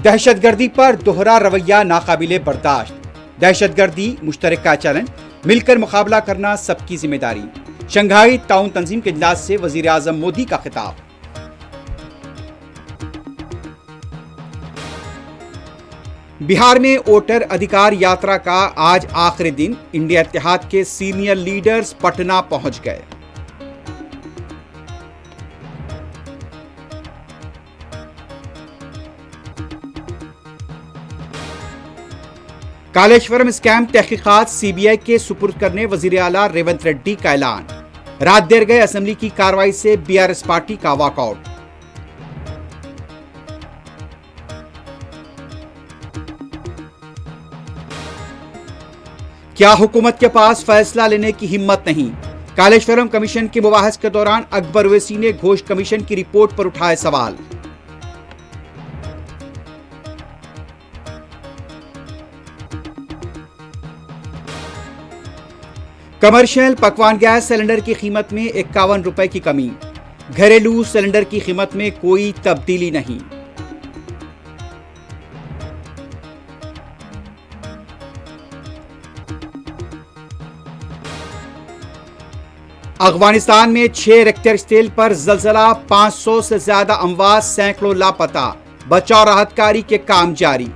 दहशतगर्दी पर दोहरा रवैया नाकाबिले बर्दाश्त। दहशतगर्दी मुश्तरका चैलेंज, मिलकर मुकाबला करना सबकी जिम्मेदारी। शंघाई ताउन तंजीम के इजलास से वजीर आजम मोदी का खिताब। बिहार में वोटर अधिकार यात्रा का आज आखिरी दिन। इंडिया इत्तेहाद के सीनियर लीडर्स पटना पहुंच गए। कालेश्वरम स्कैम तहकीकात सीबीआई के सुपुर्द करने वजीर आला रेवंत रेड्डी का ऐलान। रात देर गए असेंबली की कार्रवाई से बीआरएस पार्टी का वॉकआउट। क्या हुकूमत के पास फैसला लेने की हिम्मत नहीं? कालेश्वरम कमीशन के मुबाहस के दौरान अकबर ओवैसी ने घोष कमीशन की रिपोर्ट पर उठाए सवाल। कमर्शियल पकवान गैस सिलेंडर की कीमत में 51 रुपए की कमी। घरेलू सिलेंडर की कीमत में कोई तब्दीली नहीं। अफगानिस्तान में 6 रिक्टर स्केल पर जलजला, 500 से ज्यादा अमवात, सैकड़ों लापता। बचाव राहत कार्य के काम जारी।